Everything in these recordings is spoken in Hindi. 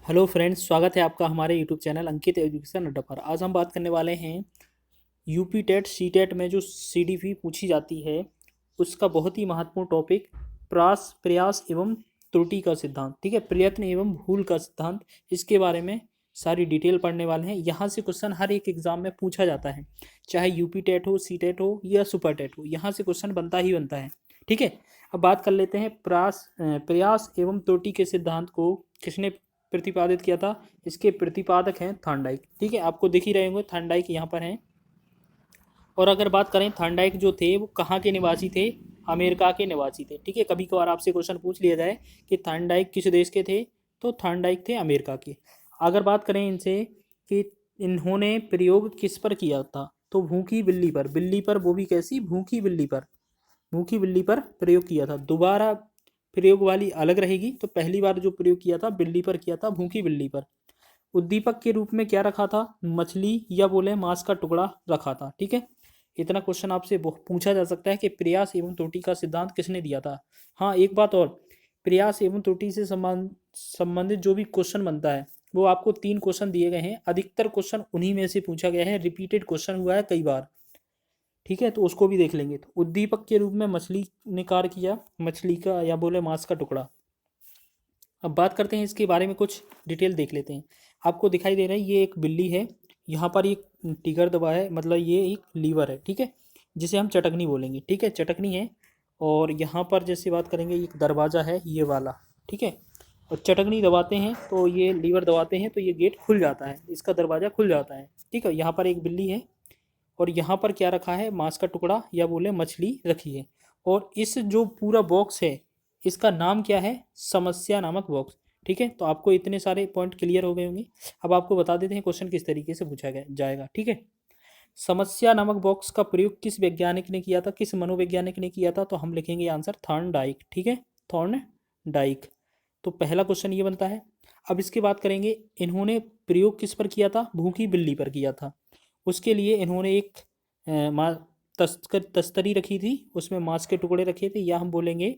हेलो फ्रेंड्स, स्वागत है आपका हमारे यूट्यूब चैनल अंकित एजुकेशन अड्डा पर। आज हम बात करने वाले हैं यूपी टेट सी टेट में जो सीडीपी पूछी जाती है उसका बहुत ही महत्वपूर्ण टॉपिक प्रयास एवं त्रुटि का सिद्धांत। ठीक है, प्रयत्न एवं भूल का सिद्धांत, इसके बारे में सारी डिटेल पढ़ने वाले हैं। यहाँ से क्वेश्चन हर एक एग्जाम में पूछा जाता है, चाहे यूपी टेट हो, सी टेट हो या सुपर टेट हो, यहाँ से क्वेश्चन बनता ही बनता है। ठीक है, अब बात कर लेते हैं प्रयास एवं त्रुटि के सिद्धांत को किसने प्रतिपादित किया था। इसके प्रतिपादक हैं थॉर्नडाइक। ठीक है, आपको दिख ही रहे होंगे थॉर्नडाइक यहाँ पर हैं। और अगर बात करें, थॉर्नडाइक जो थे वो कहाँ के निवासी थे? अमेरिका के निवासी थे। ठीक है, कभी कभार आपसे क्वेश्चन पूछ लिया जाए कि थॉर्नडाइक किस देश के थे, तो थॉर्नडाइक थे अमेरिका के। अगर बात करें इनसे कि इन्होंने प्रयोग किस पर किया था, तो भूखी बिल्ली पर। बिल्ली पर, वो भी कैसी? भूखी बिल्ली पर। भूखी बिल्ली पर प्रयोग किया था। दोबारा प्रयोग वाली अलग रहेगी। तो पहली बार जो प्रयोग किया था बिल्ली पर किया था, भूखी बिल्ली पर। उद्दीपक के रूप में क्या रखा था? मछली या बोले मांस का टुकड़ा रखा था। ठीक है, इतना क्वेश्चन आपसे पूछा जा सकता है कि प्रयास एवं त्रुटि का सिद्धांत किसने दिया था। हाँ, एक बात और, प्रयास एवं त्रुटि से संबंधित जो भी क्वेश्चन बनता है वो आपको 3 क्वेश्चन दिए गए हैं। अधिकतर क्वेश्चन उन्हीं में से पूछा गया है, रिपीटेड क्वेश्चन हुआ है कई बार। ठीक है, तो उसको भी देख लेंगे। तो उद्दीपक के रूप में मछली ने कार्य किया, मछली का या बोले मांस का टुकड़ा। अब बात करते हैं इसके बारे में, कुछ डिटेल देख लेते हैं। आपको दिखाई दे रहा है ये एक बिल्ली है, यहाँ पर एक टिगर दबा है, मतलब ये एक लीवर है। ठीक है, जिसे हम चटकनी बोलेंगे। ठीक है, चटकनी है। और यहाँ पर जैसे बात करेंगे, एक दरवाज़ा है ये वाला। ठीक है, और चटकनी दबाते हैं तो ये लीवर दबाते हैं तो ये गेट खुल जाता है, इसका दरवाज़ा खुल जाता है। ठीक है, यहाँ पर एक बिल्ली है और यहाँ पर क्या रखा है? मांस का टुकड़ा या बोले मछली रखी है। और इस जो पूरा बॉक्स है इसका नाम क्या है? समस्या नामक बॉक्स। ठीक है, तो आपको इतने सारे पॉइंट क्लियर हो गए होंगे। अब आपको बता देते हैं क्वेश्चन किस तरीके से पूछा गया जाएगा। ठीक है, समस्या नामक बॉक्स का प्रयोग किस वैज्ञानिक ने किया था, किस मनोवैज्ञानिक ने किया था? तो हम लिखेंगे आंसर थॉर्नडाइक। ठीक है, थॉर्नडाइक। तो पहला क्वेश्चन ये बनता है। अब इसके बात करेंगे, इन्होंने प्रयोग किस पर किया था? भूखी बिल्ली पर किया था। उसके लिए इन्होंने एक तस्तरी रखी थी, उसमें मांस के टुकड़े रखे थे, या हम बोलेंगे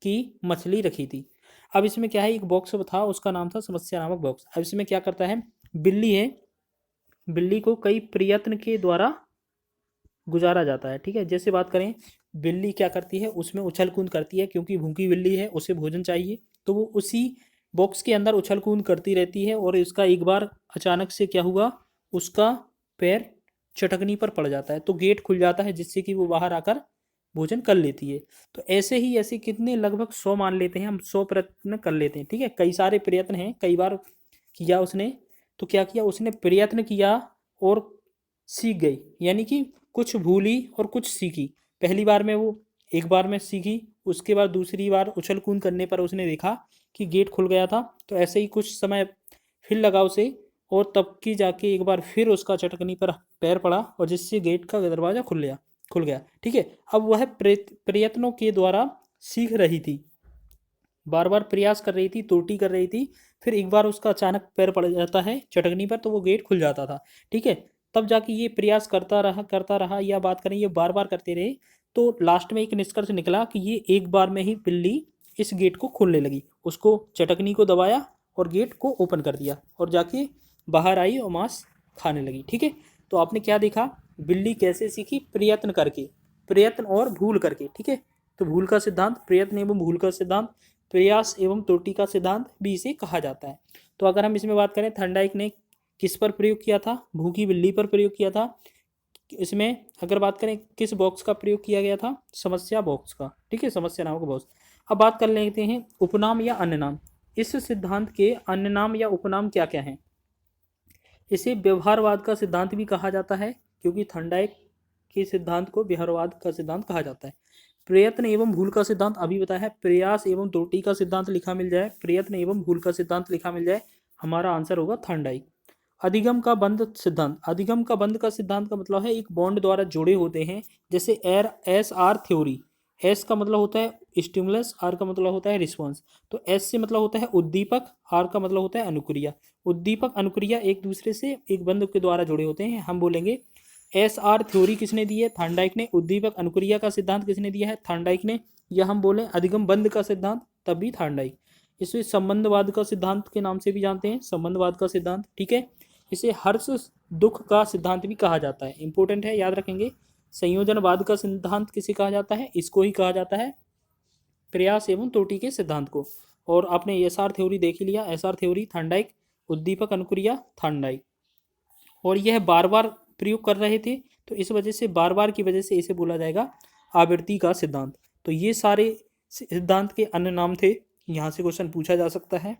कि मछली रखी थी। अब इसमें क्या है, एक बॉक्स था, उसका नाम था समस्या नामक बॉक्स। अब इसमें क्या करता है, बिल्ली है, बिल्ली को कई प्रयत्न के द्वारा गुजारा जाता है। ठीक है, जैसे बात करें, बिल्ली क्या करती है, उसमें उछल कूद करती है, क्योंकि भूखी बिल्ली है, उसे भोजन चाहिए, तो वो उसी बॉक्स के अंदर उछल कूद करती रहती है। और इसका एक बार अचानक से क्या हुआ, उसका पैर चटकनी पर पड़ जाता है, तो गेट खुल जाता है, जिससे कि वो बाहर आकर भोजन कर लेती है। तो ऐसे कितने, लगभग 100 मान लेते हैं हम, 100 प्रयत्न कर लेते हैं। ठीक है, कई सारे प्रयत्न हैं, कई बार किया उसने। तो क्या किया उसने? प्रयत्न किया और सीख गई, यानी कि कुछ भूली और कुछ सीखी। पहली बार में वो एक बार में सीखी, उसके बाद दूसरी बार उछल कूद करने पर उसने देखा कि गेट खुल गया था, तो ऐसे ही कुछ समय फिर लगा उसे, और तब की जाके एक बार फिर उसका चटकनी पर पैर पड़ा, और जिससे गेट का दरवाज़ा खुल गया। ठीक है, अब वह प्रयत्नों के द्वारा सीख रही थी, बार बार प्रयास कर रही थी, त्रुटि कर रही थी, फिर एक बार उसका अचानक पैर पड़ जाता है चटकनी पर, तो वो गेट खुल जाता था। ठीक है, तब जाके ये प्रयास करता रहा, या बात करें ये बार बार करते रहे, तो लास्ट में एक निष्कर्ष निकला कि ये एक बार में ही बिल्ली इस गेट को खोलने लगी, उसको चटकनी को दबाया और गेट को ओपन कर दिया, और जाके बाहर आई और मांस खाने लगी। ठीक है, तो आपने क्या देखा, बिल्ली कैसे सीखी? प्रयत्न करके, प्रयत्न और भूल करके। ठीक है, तो भूल का सिद्धांत, प्रयत्न एवं भूल का सिद्धांत, प्रयास एवं त्रुटि का सिद्धांत भी इसे कहा जाता है। तो अगर हम इसमें बात करें, थॉर्नडाइक ने किस पर प्रयोग किया था? भूखी बिल्ली पर प्रयोग किया था। इसमें अगर बात करें किस बॉक्स का प्रयोग किया गया था? समस्या बॉक्स का। ठीक है, समस्या नामक बॉक्स। अब बात कर लेते हैं उपनाम या अन्य नाम। इस सिद्धांत के अन्य नाम या उपनाम क्या क्या हैं? इसे व्यवहारवाद का सिद्धांत भी कहा जाता है, क्योंकि थॉर्नडाइक के सिद्धांत को व्यवहारवाद का सिद्धांत कहा जाता है। प्रयत्न एवं भूल का सिद्धांत अभी बताया है। प्रयास एवं त्रुटि का सिद्धांत लिखा मिल जाए, प्रयत्न एवं भूल का सिद्धांत लिखा मिल जाए, हमारा आंसर होगा थॉर्नडाइक। अधिगम का बंध सिद्धांत। अधिगम का बंध का सिद्धांत का मतलब है एक बॉन्ड द्वारा जुड़े होते हैं, जैसे एस आर थ्योरी। एस का मतलब होता है स्टिमुलस, आर का मतलब होता है रिस्पॉन्स। तो एस से मतलब होता है उद्दीपक, आर का मतलब होता है अनुक्रिया। उद्दीपक अनुक्रिया एक दूसरे से एक बंध के द्वारा जुड़े होते हैं। हम बोलेंगे एस आर थ्योरी किसने दी है? थॉर्नडाइक ने। उद्दीपक अनुक्रिया का सिद्धांत किसने दिया है? थॉर्नडाइक ने। या हम बोलें अधिगम बंध का सिद्धांत, तब भी थॉर्नडाइक। इसे संबंधवाद का सिद्धांत के नाम से भी जानते हैं, संबंधवाद का सिद्धांत, ठीक है। इसे हर्ष दुख का सिद्धांत भी कहा जाता है, इंपॉर्टेंट है, याद रखेंगे। संयोजनवाद का सिद्धांत किसे कहा जाता है, इसको ही कहा जाता है प्रयास एवं त्रुटि के सिद्धांत को। और आपने एसआर थ्योरी देख ही लिया, एसआर थ्योरी थार्नडाइक, उद्दीपक अनुक्रिया थार्नडाइक, और यह बार बार प्रयोग कर रहे थे, तो इस वजह से बार बार की वजह से इसे बोला जाएगा आवृत्ति का सिद्धांत। तो ये सारे सिद्धांत के अन्य नाम थे, यहाँ से क्वेश्चन पूछा जा सकता है,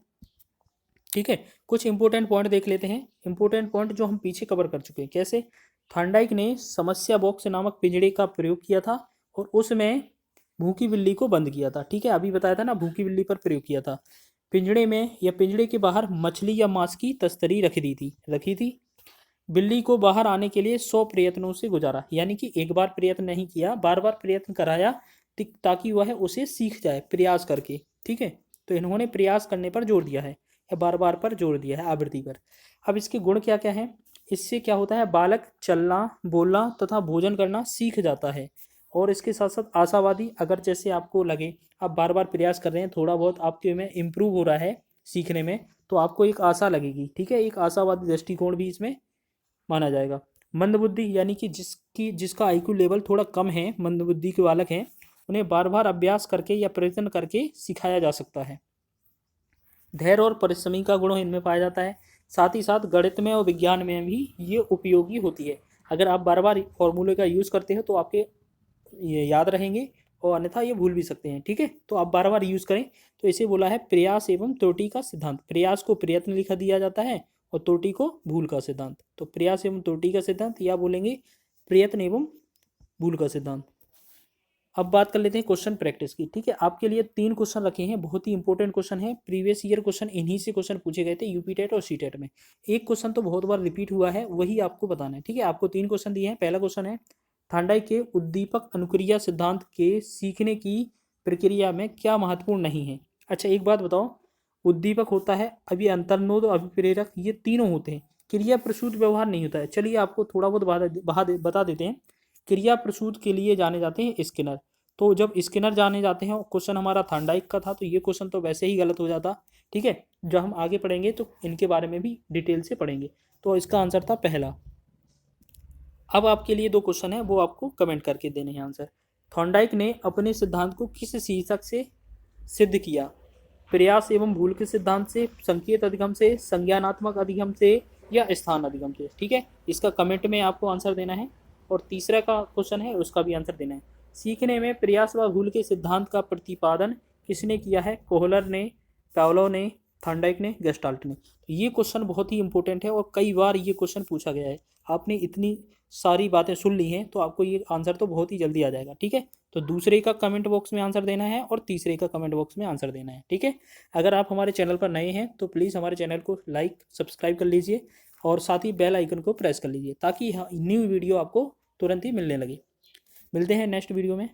ठीक है। कुछ इंपॉर्टेंट पॉइंट देख लेते हैं, इंपॉर्टेंट पॉइंट जो हम पीछे कवर कर चुके हैं। कैसे, थार्नडाइक ने समस्या बॉक्स नामक पिंजड़े का प्रयोग किया था और उसमें भूखी बिल्ली को बंद किया था, ठीक है। अभी बताया था ना, भूखी बिल्ली पर प्रयोग किया था। पिंजड़े में या पिंजड़े के बाहर मछली या मांस की तस्तरी रखी थी। बिल्ली को बाहर आने के लिए 100 प्रयत्नों से गुजारा, यानी कि एक बार प्रयत्न नहीं किया, बार बार प्रयत्न कराया ताकि वह उसे सीख जाए प्रयास करके, ठीक है। तो इन्होंने प्रयास करने पर जोर दिया है या बार बार पर जोर दिया है, आवृत्ति पर। अब इसके गुण क्या क्या हैं, इससे क्या होता है, बालक चलना, बोलना तथा भोजन करना सीख जाता है। और इसके साथ साथ आशावादी, अगर जैसे आपको लगे आप बार बार प्रयास कर रहे हैं, थोड़ा बहुत आपके में इम्प्रूव हो रहा है सीखने में, तो आपको एक आशा लगेगी, ठीक है। एक आशावादी दृष्टिकोण भी इसमें माना जाएगा। मंदबुद्धि, यानी कि जिसका आईक्यू लेवल थोड़ा कम है, मंदबुद्धि के बालक हैं, उन्हें बार बार अभ्यास करके या प्रयत्न करके सिखाया जा सकता है। धैर्य और परिश्रमी का गुण इनमें पाया जाता है। साथ ही साथ गणित में और विज्ञान में भी ये उपयोगी होती है। अगर आप बार बार फॉर्मूले का यूज़ करते हो तो आपके ये याद रहेंगे, और अन्यथा ये भूल भी सकते हैं, ठीक है। तो आप बार बार यूज़ करें। तो इसे बोला है प्रयास एवं त्रुटि का सिद्धांत। प्रयास को प्रयत्न लिखा दिया जाता है और त्रुटि को भूल का सिद्धांत। तो प्रयास एवं त्रुटि का सिद्धांत, या बोलेंगे प्रयत्न एवं भूल का सिद्धांत। अब बात कर लेते हैं क्वेश्चन प्रैक्टिस की, ठीक है। आपके लिए 3 क्वेश्चन रखे हैं, बहुत ही इंपॉर्टेंट क्वेश्चन है। प्रीवियस ईयर क्वेश्चन इन्हीं से क्वेश्चन पूछे गए थे यूपी टेट और सी टेट में। एक क्वेश्चन तो बहुत बार रिपीट हुआ है, वही आपको बताना है, ठीक है। आपको 3 क्वेश्चन दिए हैं। पहला क्वेश्चन है, थार्नडाइक के उद्दीपक अनुक्रिया सिद्धांत के सीखने की प्रक्रिया में क्या महत्वपूर्ण नहीं है। अच्छा, एक बात बताओ, उद्दीपक होता है, अभी अंतर्नोद, अभिप्रेरक, ये तीनों होते हैं, क्रिया प्रसूत व्यवहार नहीं होता है। चलिए आपको थोड़ा बहुत बता देते हैं। क्रिया प्रसूत के लिए जाने जाते हैं स्किनर। तो जब स्किनर जाने जाते हैं, क्वेश्चन हमारा थार्नडाइक का था, तो ये क्वेश्चन तो वैसे ही गलत हो जाता, ठीक है। जब हम आगे पढ़ेंगे तो इनके बारे में भी डिटेल से पढ़ेंगे। तो इसका आंसर था पहला। अब आपके लिए 2 क्वेश्चन है, वो आपको कमेंट करके देने हैं आंसर। थॉर्नडाइक ने अपने सिद्धांत को किस शीर्षक से सिद्ध किया, प्रयास एवं भूल के सिद्धांत से, संकेत अधिगम से, संज्ञानात्मक अधिगम से, या स्थान अधिगम से, ठीक है। इसका कमेंट में आपको आंसर देना है। और तीसरा का क्वेश्चन है, उसका भी आंसर देना है। सीखने में प्रयास व भूल के सिद्धांत का प्रतिपादन किसने किया है, कोहलर ने, पावलोव ने, थॉर्नडाइक ने, गेस्टाल्ट ने। तो ये क्वेश्चन बहुत ही इंपॉर्टेंट है और कई बार ये क्वेश्चन पूछा गया है। आपने इतनी सारी बातें सुन ली हैं तो आपको ये आंसर तो बहुत ही जल्दी आ जाएगा, ठीक है। तो दूसरे का कमेंट बॉक्स में आंसर देना है और तीसरे का कमेंट बॉक्स में आंसर देना है, ठीक है। अगर आप हमारे चैनल पर नए हैं तो प्लीज़ हमारे चैनल को लाइक सब्सक्राइब कर लीजिए और साथ ही बेल आइकन को प्रेस कर लीजिए, ताकि न्यू वीडियो आपको तुरंत ही मिलने लगे। मिलते हैं नेक्स्ट वीडियो में।